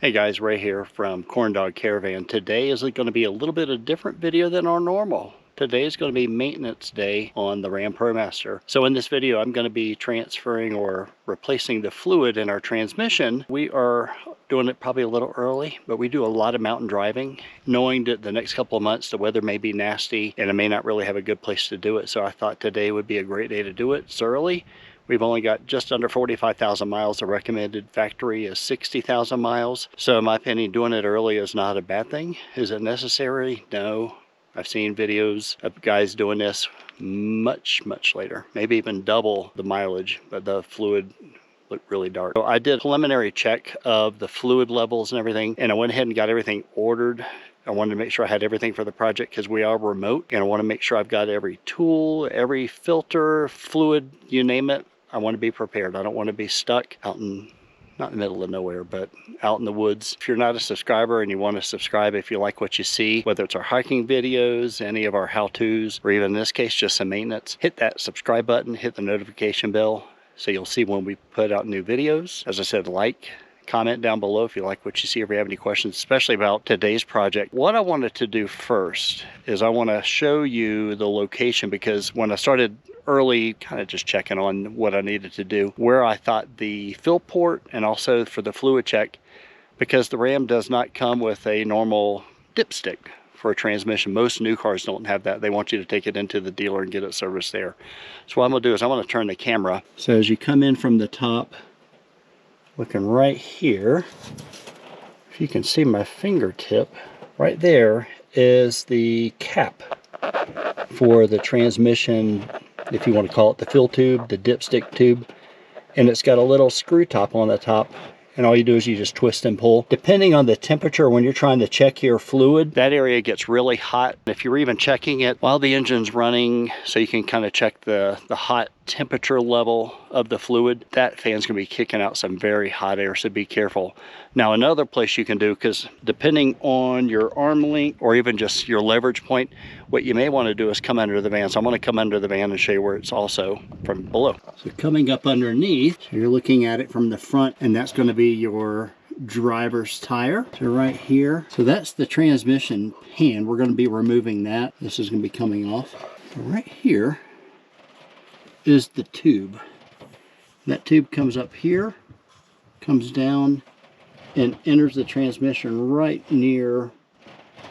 Hey guys, Ray here from Corn Dog Caravan. Today is going to be a little bit of a different video than our normal. Today is going to be maintenance day on the Ram Promaster. So in this video, I'm going to be transferring or replacing the fluid in our transmission. We are doing it probably a little early, but we do a lot of mountain driving, knowing that the next couple of months the weather may be nasty and I may not really have a good place to do it. So I thought today would be a great day to do it. It's early. We've only got just under 45,000 miles. The recommended factory is 60,000 miles. So in my opinion, doing it early is not a bad thing. Is it necessary? No. I've seen videos of guys doing this much later, maybe even double the mileage, but the fluid looked really dark. So I did a preliminary check of the fluid levels and everything, and I went ahead and got everything ordered. I wanted to make sure I had everything for the project because we are remote, and I want to make sure I've got every tool, every filter, fluid, you name it. I want to be prepared. I don't want to be stuck out in, not in the middle of nowhere, but out in the woods. If you're not a subscriber and you want to subscribe, if you like what you see, whether it's our hiking videos, any of our how-tos, or even in this case, just some maintenance, hit that subscribe button, hit the notification bell, so you'll see when we put out new videos. As I said, like, comment down below if you like what you see, if you have any questions, especially about today's project. What I wanted to do first is I want to show you the location, because when I started early, kind of just checking on what I needed to do, where I thought the fill port and also for the fluid check, because the Ram does not come with a normal dipstick for a transmission. Most new cars don't have that. They want you to take it into the dealer and get it serviced there. So what I'm gonna do is I'm gonna turn the camera. So as you come in from the top, looking right here, if you can see my fingertip, right there is the cap for the transmission, if you want to call it the fill tube, the dipstick tube, and it's got a little screw top on the top, and all you do is you just twist and pull. Depending on the temperature when you're trying to check your fluid, that area gets really hot. If you're even checking it while the engine's running, so you can kind of check the hot temperature level of the fluid, that fan's gonna be kicking out some very hot air, so be careful. Now another place you can do, because depending on your arm length or even just your leverage point, what you may want to do is come under the van. So I'm going to come under the van and show you where it's also from below. So coming up underneath, so you're looking at it from the front, and that's going to be your driver's tire. So right here, so that's the transmission pan. We're going to be removing that. This is going to be coming off. So right here is the tube. That tube comes up here, comes down, and enters the transmission right near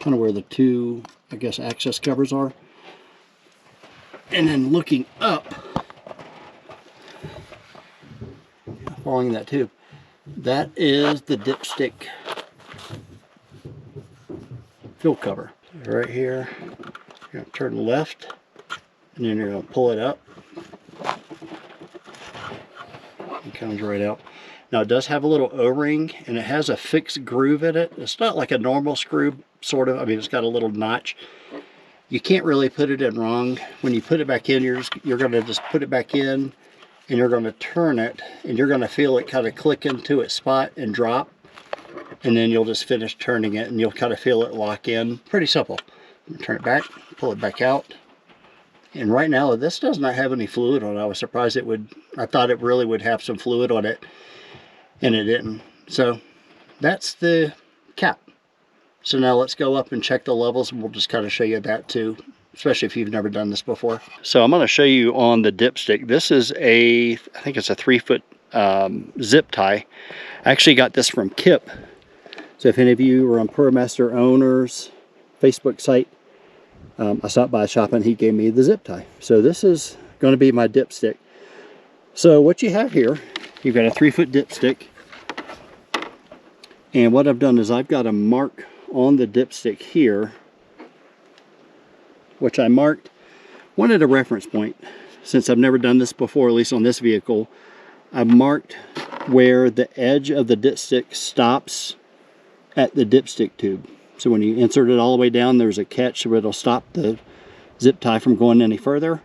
kind of where the two, I guess, access covers are. And then looking up, following that tube, that is the dipstick fill cover. So right here, you're going to turn left, and then you're going to pull it up. It comes right out. Now it does have a little O-ring, and it has a fixed groove in it. It's not like a normal screw, sort of. I mean, it's got a little notch. You can't really put it in wrong. When you put it back in, you're going to just put it back in, and you're going to turn it, and you're going to feel it kind of click into its spot and drop, and then you'll just finish turning it, and you'll kind of feel it lock in. Pretty simple. Turn it back, pull it back out. And right now, this does not have any fluid on it. I was surprised it would. I thought it really would have some fluid on it, and it didn't. So that's the cap. So now let's go up and check the levels, and we'll just kind of show you that too, especially if you've never done this before. So I'm going to show you on the dipstick. This is I think it's a 3-foot zip tie. I actually got this from Kip. So if any of you are on Promaster Owners Facebook site, I stopped by shop and he gave me the zip tie. So this is going to be my dipstick. So what you have here, you've got a 3-foot dipstick, and what I've done is I've got a mark on the dipstick here, which I wanted a reference point. Since I've never done this before, at least on this vehicle, I marked where the edge of the dipstick stops at the dipstick tube. So when you insert it all the way down, there's a catch so it'll stop the zip tie from going any further.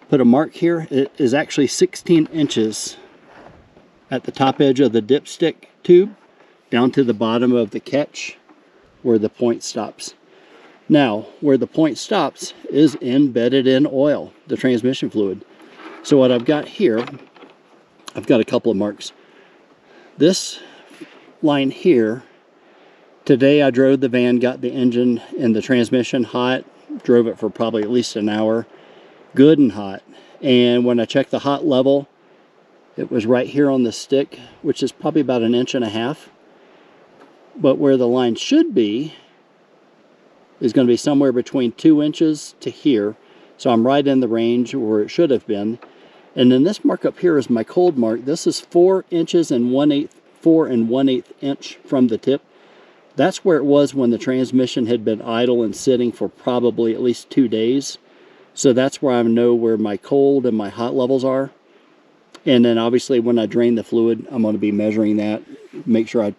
Put a mark here. It is actually 16 inches at the top edge of the dipstick tube down to the bottom of the catch where the point stops. Now, where the point stops is embedded in oil, the transmission fluid. So what I've got here, I've got a couple of marks. This line here. Today I drove the van, got the engine and the transmission hot, drove it for probably at least an hour, good and hot. And when I checked the hot level, it was right here on the stick, which is probably about 1.5 inches. But where the line should be is going to be somewhere between 2 inches to here. So I'm right in the range where it should have been. And then this mark up here is my cold mark. This is 4 inches and 1/8, 4 1/8 inch from the tip. That's where it was when the transmission had been idle and sitting for probably at least 2 days. So that's where I know where my cold and my hot levels are. And then obviously when I drain the fluid, I'm going to be measuring that, make sure I,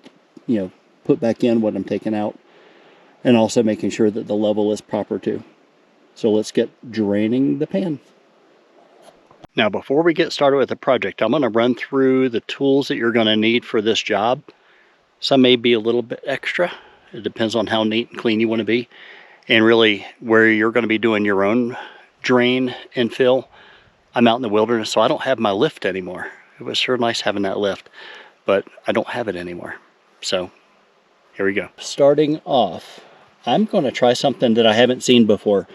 put back in what I'm taking out, and also making sure that the level is proper too. So let's get draining the pan. Now before we get started with the project, I'm going to run through the tools that you're going to need for this job. Some may be a little bit extra. It depends on how neat and clean you want to be, and really where you're going to be doing your own drain and fill. I'm out in the wilderness, so I don't have my lift anymore. It was sure nice having that lift, but I don't have it anymore. So here we go. Starting off, I'm going to try something that I haven't seen before.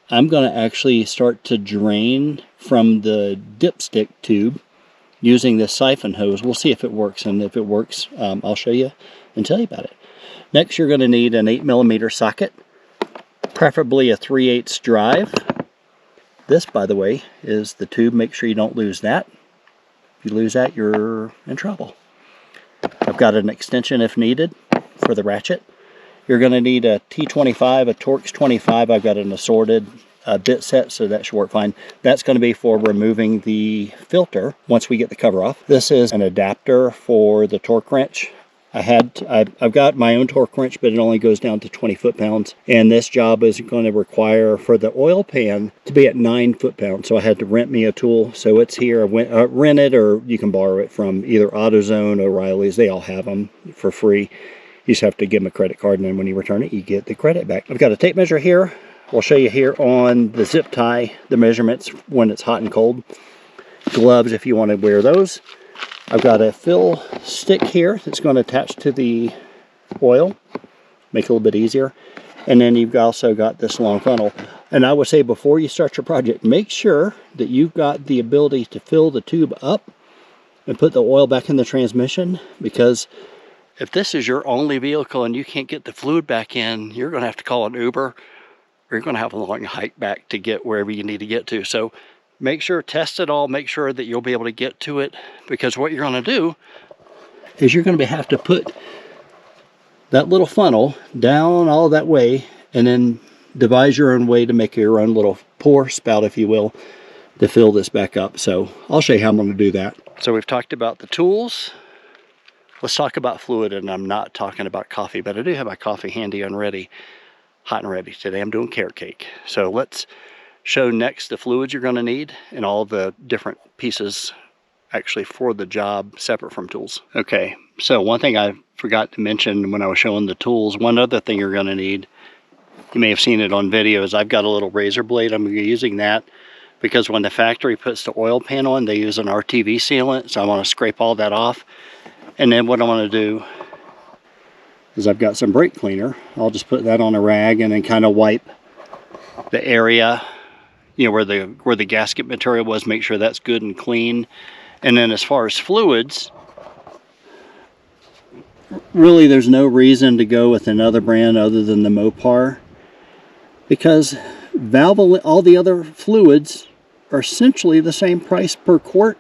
I'm going to actually start to drain from the dipstick tube using this siphon hose. We'll see if it works, and if it works, I'll show you and tell you about it. Next, you're going to need an 8mm socket, preferably a 3/8 drive. This, by the way, is the tube. Make sure you don't lose that. If you lose that, you're in trouble. I've got an extension if needed for the ratchet. You're going to need a T25, a Torx 25. I've got an assorted bit set, so that should work fine. That's going to be for removing the filter once we get the cover off. This is an adapter for the torque wrench. I've got my own torque wrench, but it only goes down to 20 foot-pounds. And this job is going to require for the oil pan to be at 9 foot-pounds. So I had to rent me a tool. So it's here. Rent it, or you can borrow it from either Autozone or O'Reilly's. They all have them for free. You just have to give them a credit card, and then when you return it, you get the credit back. I've got a tape measure here. We'll show you here on the zip tie the measurements when it's hot and cold. Gloves if you want to wear those. I've got a fill stick here that's going to attach to the oil, make it a little bit easier. And then you've also got this long funnel. And I would say before you start your project, make sure that you've got the ability to fill the tube up and put the oil back in the transmission, because if this is your only vehicle and you can't get the fluid back in, you're going to have to call an Uber, or you're going to have a long hike back to get wherever you need to get to. So make sure, test it all, make sure that you'll be able to get to it, because what you're going to do is you're going to have to put that little funnel down all that way, and then devise your own way to make your own little pour spout, if you will, to fill this back up. So I'll show you how I'm going to do that. So we've talked about the tools. Let's talk about fluid, and I'm not talking about coffee, but I do have my coffee handy and ready, hot and ready. Today I'm doing carrot cake. So let's show next the fluids you're going to need and all the different pieces actually for the job separate from tools. Okay, so one thing I forgot to mention when I was showing the tools, one other thing you're going to need, you may have seen it on video, is I've got a little razor blade. I'm using that because when the factory puts the oil pan on, they use an RTV sealant, so I want to scrape all that off. And then what I want to do is I've got some brake cleaner. I'll just put that on a rag and then kind of wipe the area, where the gasket material was, make sure that's good and clean. And then as far as fluids, really there's no reason to go with another brand other than the Mopar, because all the other fluids are essentially the same price per quart.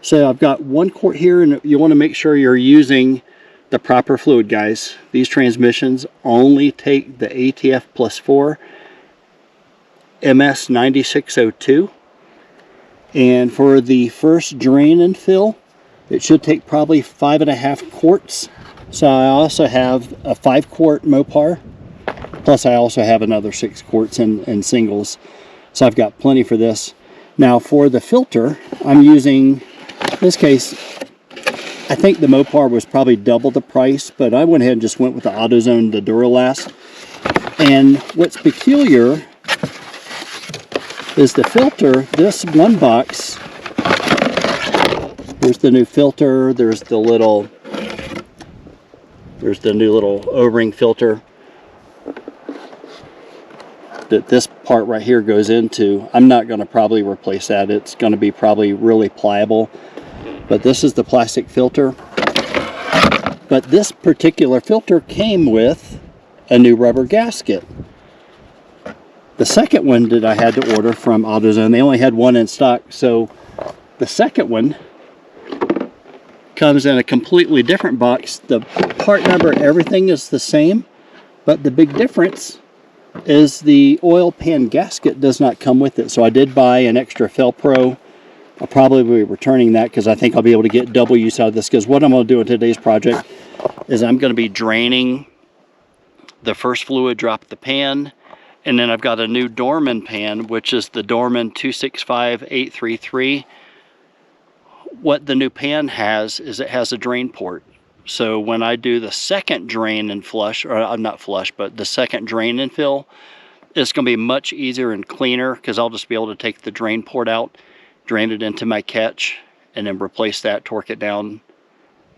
So I've got 1 quart here, and you want to make sure you're using the proper fluid, guys. These transmissions only take the ATF plus 4 MS 9602, and for the first drain and fill, it should take probably 5.5 quarts. So I also have a 5-quart Mopar, plus I also have another 6 quarts in singles. So I've got plenty for this. Now for the filter, I'm using, in this case, I think the Mopar was probably double the price, but I went ahead and just went with the Autozone, the Duralast. And what's peculiar is the filter. This one box, there's the new filter, there's the little There's the new little O-ring filter that this part right here goes into. I'm not going to probably replace that. It's going to be probably really pliable. But this is the plastic filter. But this particular filter came with a new rubber gasket. The second one that I had to order from Autozone, they only had one in stock, so the second one comes in a completely different box. The part number, everything is the same, but the big difference is the oil pan gasket does not come with it. So I did buy an extra Felpro. I'll probably be returning that because I think I'll be able to get double use out of this, because what I'm going to do in today's project is I'm going to be draining the first fluid, drop the pan, and then I've got a new Dorman pan, which is the Dorman 265833. What the new pan has is it has a drain port. So when I do the second drain and flush, or not flush, but the second drain and fill, it's going to be much easier and cleaner because I'll just be able to take the drain port out, drain it into my catch, and then replace that, torque it down.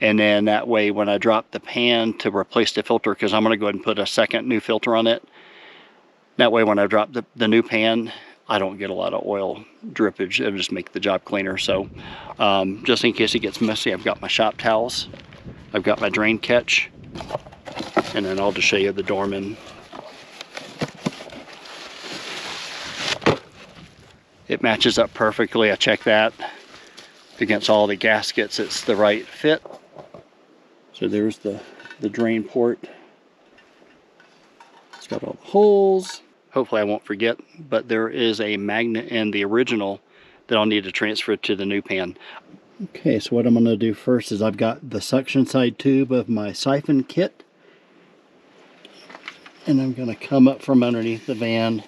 And then that way when I drop the pan to replace the filter, because I'm going to go ahead and put a second new filter on it, that way when I drop the new pan, I don't get a lot of oil drippage. It'll just make the job cleaner. So just in case it gets messy, I've got my shop towels, I've got my drain catch, and then I'll just show you the Dorman. It matches up perfectly. I checked that against all the gaskets. It's the right fit. So there's the drain port. It's got all the holes. Hopefully I won't forget, but there is a magnet in the original that I'll need to transfer to the new pan. Okay, so what I'm going to do first is I've got the suction side tube of my siphon kit, and I'm going to come up from underneath the van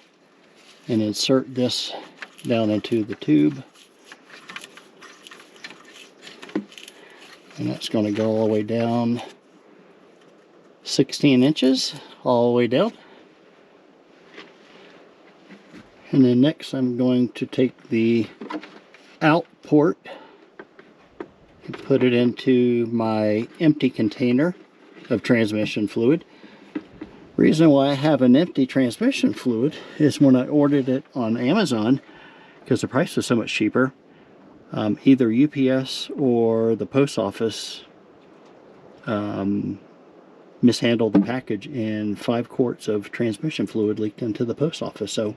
and insert this down into the tube, and that's going to go all the way down 16 inches all the way down. And then next I'm going to take the out port and put it into my empty container of transmission fluid. Reason why I have an empty transmission fluid is when I ordered it on Amazon, because the price was so much cheaper, either UPS or the post office mishandled the package, and 5 quarts of transmission fluid leaked into the post office. So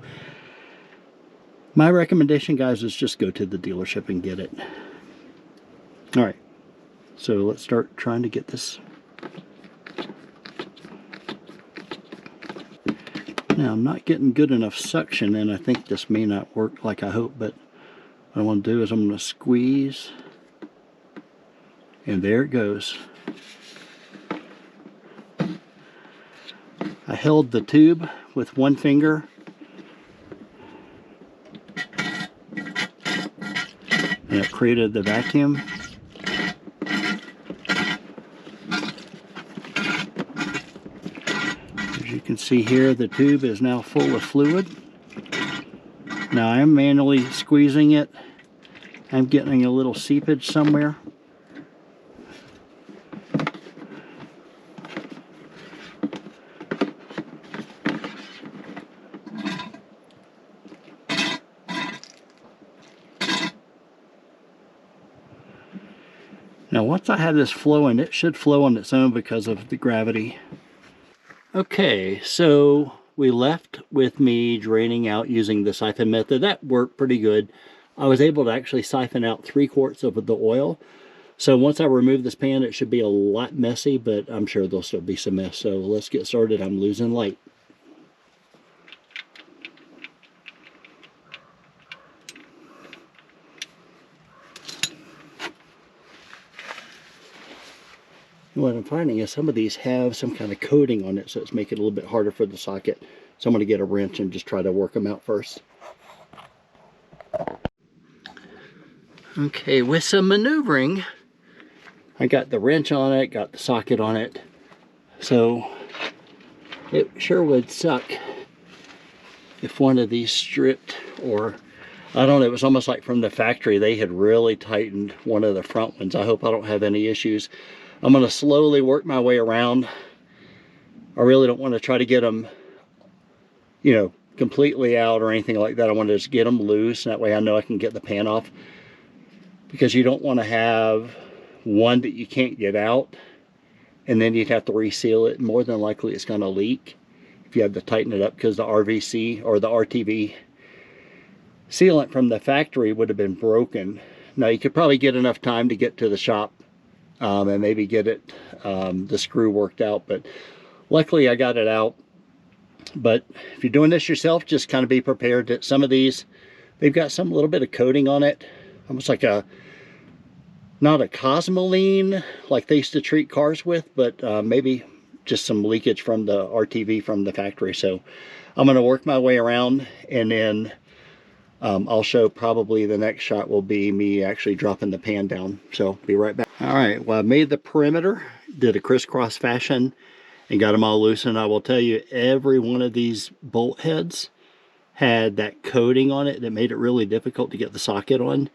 my recommendation, guys, is just go to the dealership and get it. Alright, so let's start trying to get this. Now, I'm not getting good enough suction, and I think this may not work like I hope, but what I want to do is I'm going to squeeze, and there it goes. I held the tube with one finger, and it created the vacuum. As you can see here, the tube is now full of fluid. Now I'm manually squeezing it. I'm getting a little seepage somewhere. Now once I have this flowing, it should flow on its own because of the gravity. Okay, so we left with me draining out using the siphon method. That worked pretty good. I was able to actually siphon out 3 quarts of the oil. So once I remove this pan, it should be a lot messy, but I'm sure there'll still be some mess. So let's get started. I'm losing light. What I'm finding is some of these have some kind of coating on it, so it's making it a little bit harder for the socket. So I'm going to get a wrench and just try to work them out first. Okay, with some maneuvering, I got the wrench on it, got the socket on it. So it sure would suck if one of these stripped, or I don't know, it was almost like from the factory they had really tightened one of the front ones. I hope I don't have any issues. I'm going to slowly work my way around. I really don't want to try to get them, you know, completely out or anything like that. I want to just get them loose, and that way I know I can get the pan off, because you don't want to have one that you can't get out and then you'd have to reseal it. More than likely it's going to leak if you have to tighten it up, because the RVC or the RTV sealant from the factory would have been broken. Now you could probably get enough time to get to the shop and maybe get it the screw worked out, but luckily I got it out. But if you're doing this yourself, just kind of be prepared that some of these, they've got some little bit of coating on it, almost like a, not a cosmoline like they used to treat cars with, but maybe just some leakage from the RTV from the factory. So I'm going to work my way around, and then I'll show, probably the next shot will be me actually dropping the pan down. So be right back. All right, well, I made the perimeter, did a crisscross fashion, and got them all loose. And I will tell you, every one of these bolt heads had that coating on it that made it really difficult to get the socket on.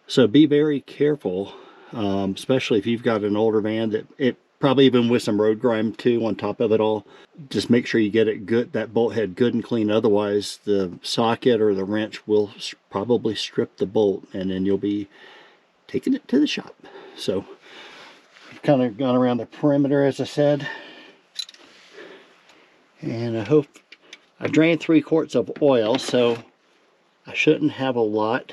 So be very careful, especially if you've got an older van, that it probably even with some road grime too on top of it all. Just make sure you get it good, that bolt head good and clean. Otherwise the socket or the wrench will probably strip the bolt, and then you'll be taking it to the shop. So I've kind of gone around the perimeter, as I said, and I hope I drained 3 quarts of oil, so I shouldn't have a lot,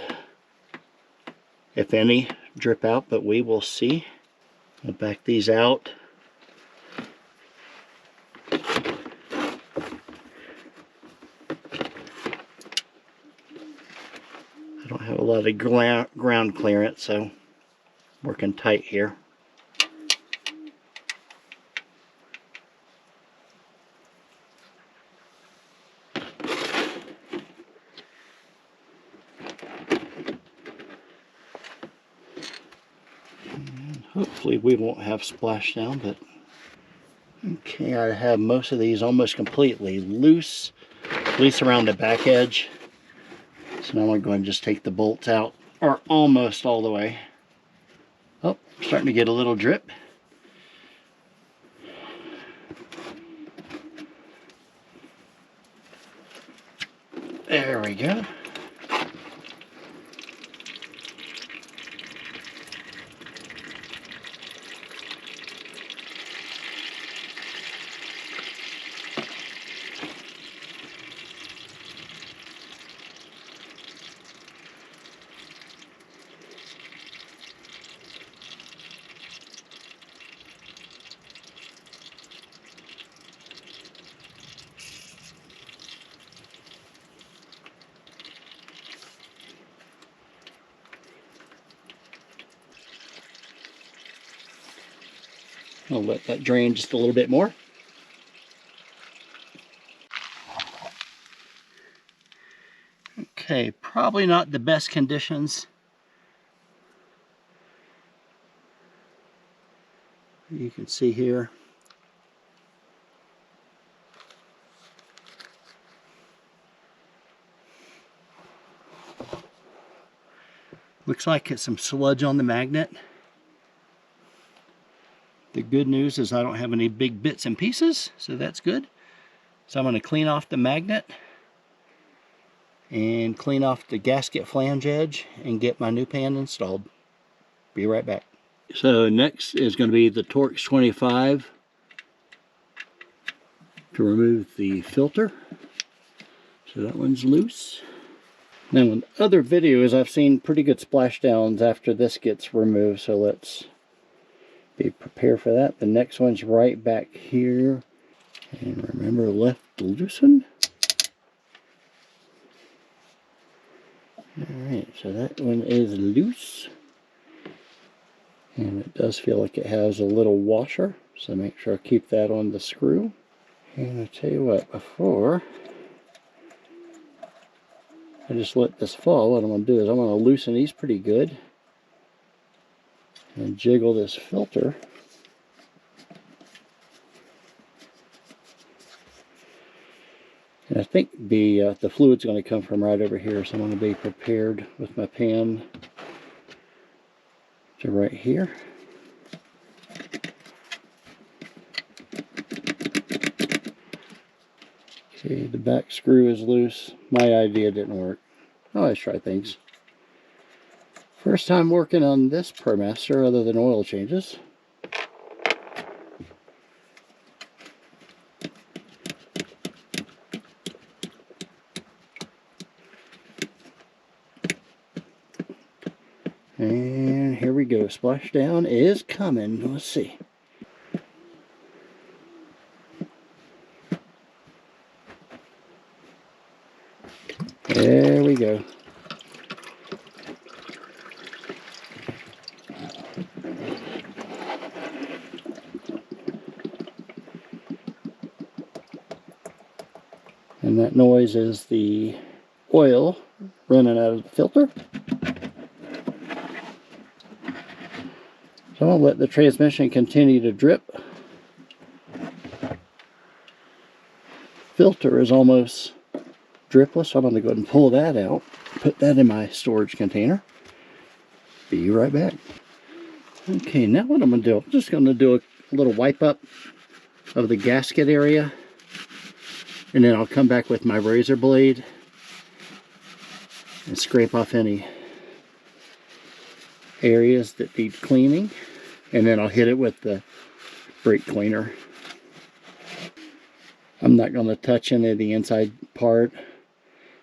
if any, drip out, but we will see. I'll back these out. I don't have a lot of ground clearance, so working tight here. Hopefully we won't have splashdown, but okay, I have most of these almost completely loose, at least around the back edge. So now I'm going to just take the bolts out, or almost all the way. Oh, starting to get a little drip. There we go. I'll let that drain just a little bit more. Okay, probably not the best conditions. You can see here. Looks like it's some sludge on the magnet. The good news is I don't have any big bits and pieces, so that's good. So I'm going to clean off the magnet and clean off the gasket flange edge and get my new pan installed. Be right back. So next is going to be the Torx 25 to remove the filter. So that one's loose. Now in other videos I've seen pretty good splashdowns after this gets removed, so let's be prepared for that. The next one's right back here, and remember, left to loosen. Alright, so that one is loose, and it does feel like it has a little washer, so make sure I keep that on the screw. And I'll tell you what, before I just let this fall, what I'm going to do is I'm going to loosen these pretty good and jiggle this filter. And I think the fluid's going to come from right over here, so I'm going to be prepared with my pan to right here. See, the back screw is loose. My idea didn't work. I always try things. First time working on this Promaster other than oil changes. And here we go. Splashdown is coming. Let's see. There we go. And that noise is the oil running out of the filter. So I'll let the transmission continue to drip. Filter is almost dripless, so I'm going to go ahead and pull that out. Put that in my storage container. Be right back. Okay, now what I'm going to do, I'm just going to do a little wipe up of the gasket area. And then I'll come back with my razor blade and scrape off any areas that need cleaning. And then I'll hit it with the brake cleaner. I'm not going to touch any of the inside part.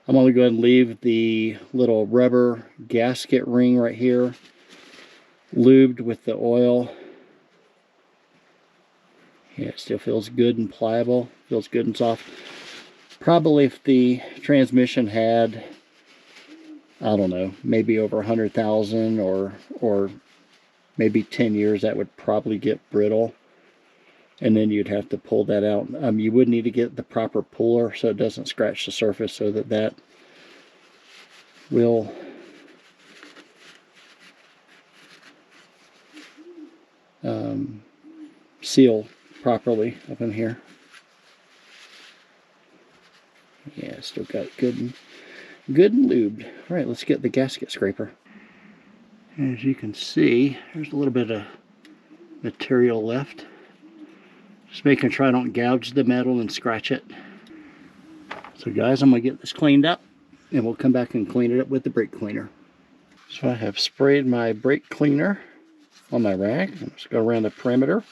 I'm going to go ahead and leave the little rubber gasket ring right here lubed with the oil. Yeah, it still feels good and pliable. Feels good and soft. Probably if the transmission had, I don't know, maybe over 100,000 or maybe 10 years, that would probably get brittle. And then you'd have to pull that out. You would need to get the proper puller so it doesn't scratch the surface, so that will seal properly up in here. Yeah, still got it good and lubed. All right, let's get the gasket scraper. As you can see, there's a little bit of material left. Just making sure I don't gouge the metal and scratch it. So guys, I'm going to get this cleaned up and we'll come back and clean it up with the brake cleaner. So I have sprayed my brake cleaner on my rag. I'm just going to go around the perimeter.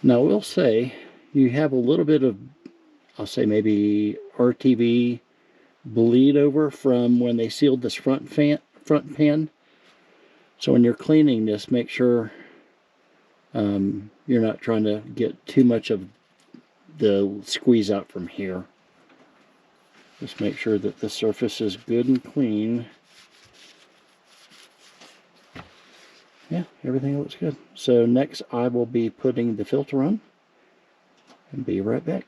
Now I will say, you have a little bit of, I'll say maybe RTV bleed over from when they sealed this front pan. So when you're cleaning this, make sure you're not trying to get too much of the squeeze out from here. Just make sure that the surface is good and clean. Yeah, everything looks good. So next I will be putting the filter on and be right back.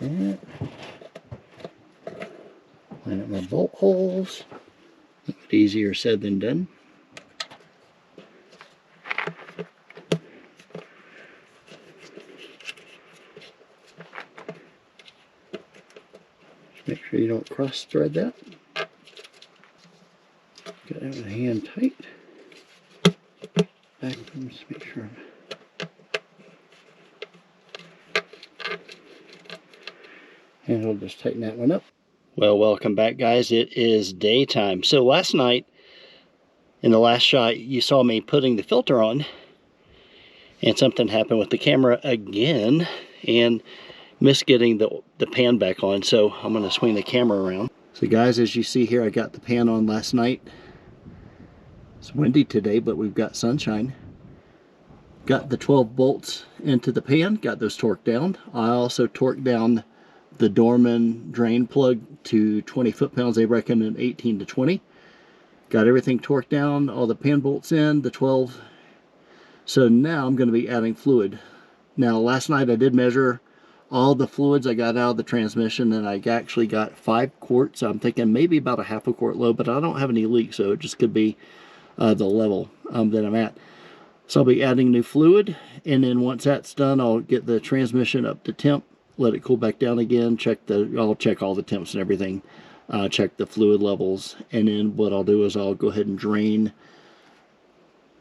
Yeah. Line up my bolt holes. A bit easier said than done. Make sure you don't cross thread that. Got it with a hand tight. Back, just make sure. And we'll just tighten that one up. Well, welcome back, guys. It is daytime. So last night, in the last shot, you saw me putting the filter on, and something happened with the camera again, and missed getting the pan back on. So I'm going to swing the camera around. So guys, as you see here, I got the pan on last night. It's windy today, but we've got sunshine. Got the 12 bolts into the pan, got those torqued down. I also torqued down the Dorman drain plug to 20 foot-pounds. They recommend 18 to 20. Got everything torqued down, all the pan bolts in, the 12. So now I'm going to be adding fluid. Now last night I did measure all the fluids I got out of the transmission, and I actually got 5 quarts. I'm thinking maybe about a half a quart low, but I don't have any leaks, so it just could be the level that I'm at. So I'll be adding new fluid, and then once that's done, I'll get the transmission up to temp, let it cool back down again, I'll check all the temps and everything, check the fluid levels, and then what I'll do is I'll go ahead and drain.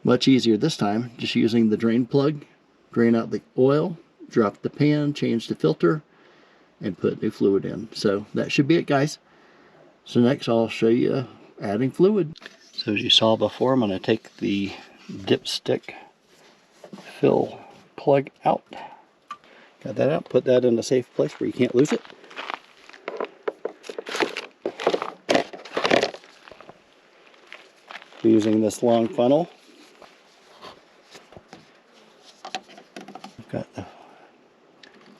Much easier this time, just using the drain plug, drain out the oil, drop the pan, change the filter, and put new fluid in. So that should be it, guys. So next I'll show you adding fluid. So as you saw before, I'm going to take the dipstick fill plug out. Got that out, put that in a safe place where you can't lose it. Using this long funnel. Got the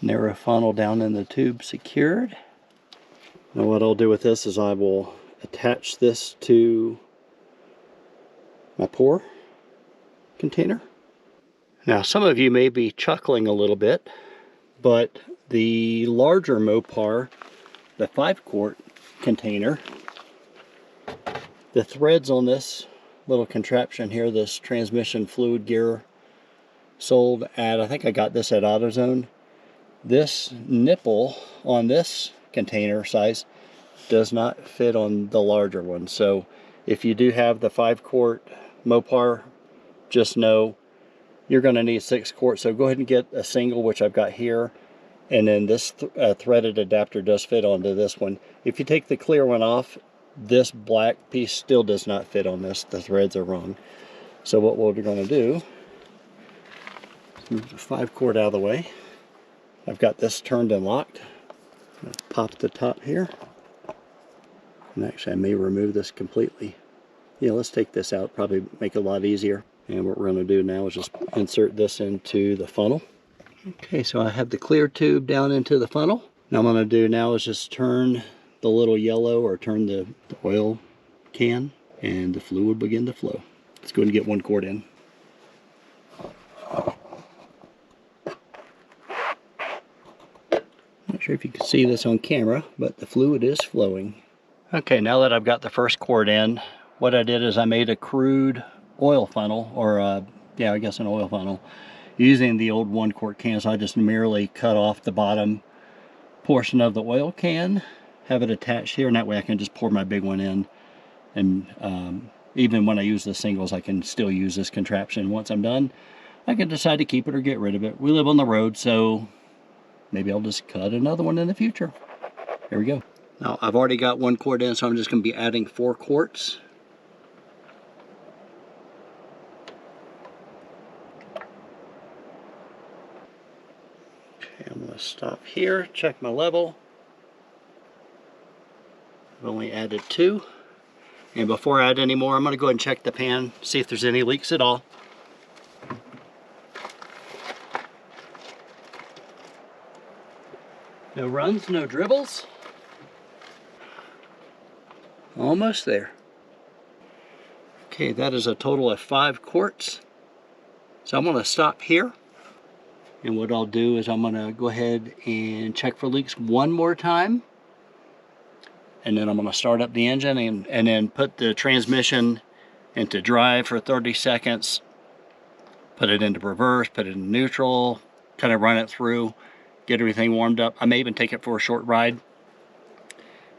narrow funnel down in the tube secured. Now what I'll do with this is I will attach this to my pour container. Now some of you may be chuckling a little bit, but the larger Mopar, the 5-quart container, the threads on this little contraption here, this transmission fluid gear, sold at, I think I got this at Autozone. This nipple on this container size does not fit on the larger one. So if you do have the 5-quart Mopar, just know you're going to need 6 quarts. So go ahead and get a single, which I've got here, and then this threaded adapter does fit onto this one. If you take the clear one off, this black piece still does not fit on this. The threads are wrong. So what we're going to do, move the 5-quart out of the way. I've got this turned and locked. I'm going to pop the top here. And actually I may remove this completely. Yeah, let's take this out, probably make it a lot easier. And what we're going to do now is just insert this into the funnel. Okay, so I have the clear tube down into the funnel. Now what I'm going to do now is just turn the little yellow, or turn the oil can, and the fluid will begin to flow. Let's go ahead and get 1 quart in. Not sure if you can see this on camera, but the fluid is flowing. Okay, now that I've got the first quart in, what I did is I made a crude oil funnel, or yeah, I guess an oil funnel, using the old 1-quart can. So I just merely cut off the bottom portion of the oil can, have it attached here, and that way I can just pour my big one in. And even when I use the singles, I can still use this contraption. Once I'm done, I can decide to keep it or get rid of it. We live on the road, so maybe I'll just cut another one in the future. Here we go. Now I've already got 1 quart in, so I'm just going to be adding 4 quarts. Okay, I'm going to stop here, check my level. I've only added 2. And before I add any more, I'm going to go ahead and check the pan, see if there's any leaks at all. No runs, no dribbles. Almost there. Okay, that is a total of 5 quarts. So I'm going to stop here. And what I'll do is I'm going to go ahead and check for leaks one more time. And then I'm going to start up the engine and then put the transmission into drive for 30 seconds. Put it into reverse, put it in neutral, kind of run it through, get everything warmed up. I may even take it for a short ride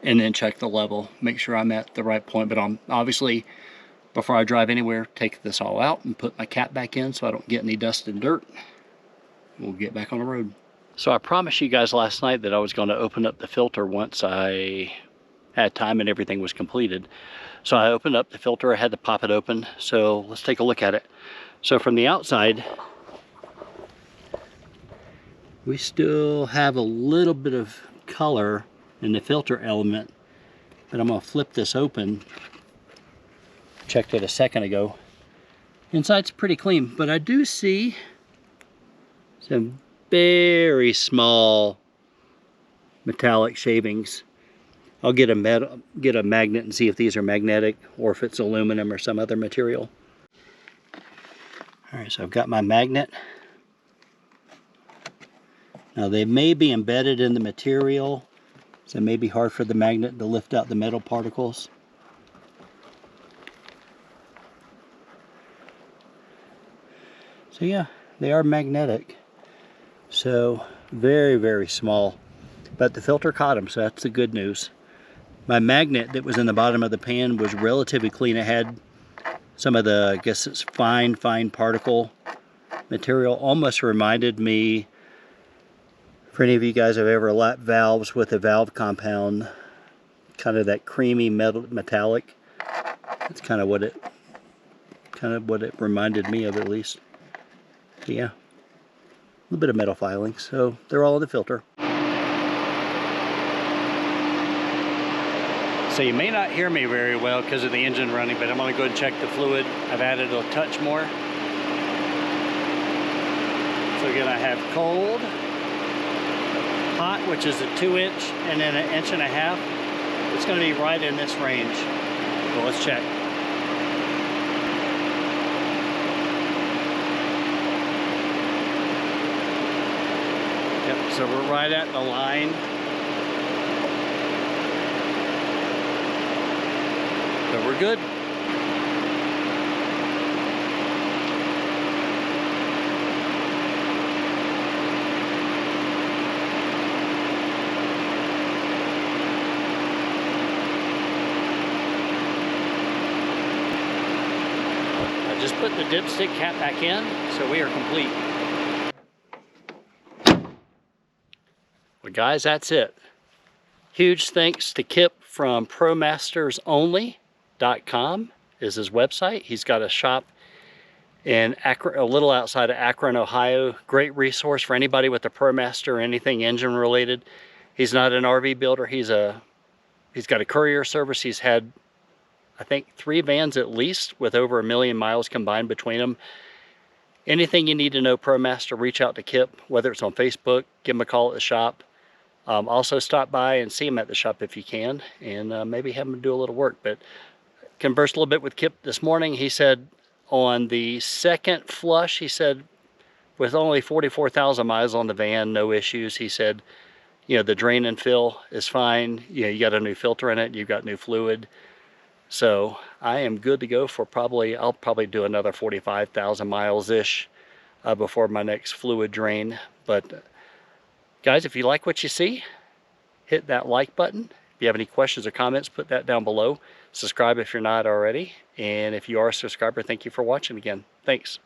and then check the level, make sure I'm at the right point. But I'm obviously, before I drive anywhere, take this all out and put my cap back in so I don't get any dust and dirt. We'll get back on the road. So I promised you guys last night that I was going to open up the filter once I had time and everything was completed. So I opened up the filter. I had to pop it open. So let's take a look at it. So from the outside, we still have a little bit of color in the filter element, but I'm going to flip this open. Checked it a second ago. Inside's pretty clean, but I do see some very small metallic shavings. I'll get a magnet and see if these are magnetic or if it's aluminum or some other material. All right, so I've got my magnet. Now they may be embedded in the material, so it may be hard for the magnet to lift out the metal particles. So yeah, they are magnetic. So very, very small. But the filter caught them, so that's the good news. My magnet that was in the bottom of the pan was relatively clean. It had some of the, I guess it's fine particle material. Almost reminded me, for any of you guys who have ever lapped valves with a valve compound, kind of that creamy metallic. That's kind of what it reminded me of, at least. But yeah, a little bit of metal filing. So they're all in the filter. So you may not hear me very well because of the engine running, but I'm going to go and check the fluid. I've added a touch more. So again, I have cold, hot, which is a 2-inch, and then 1.5 inches. It's going to be right in this range. So let's check. Yep, so we're right at the line. So we're good. I just put the dipstick cap back in, so we are complete. Well guys, that's it. Huge thanks to Kip from ProMastersOnly.com is his website. He's got a shop in Akron, a little outside of Akron, Ohio. Great resource for anybody with a ProMaster or anything engine related. He's not an RV builder. He's got a courier service. He's had, I think, 3 vans at least with over 1 million miles combined between them. Anything you need to know ProMaster, reach out to Kip, whether it's on Facebook, give him a call at the shop. Also stop by and see him at the shop if you can, and maybe have him do a little work. But conversed a little bit with Kip this morning. He said on the second flush, he said with only 44,000 miles on the van, no issues. He said, you know, the drain and fill is fine. You know, you got a new filter in it, you've got new fluid. So I am good to go for I'll probably do another 45,000 miles-ish before my next fluid drain. But guys, if you like what you see, hit that like button. If you have any questions or comments, put that down below. Subscribe if you're not already. And if you are a subscriber, thank you for watching again. Thanks.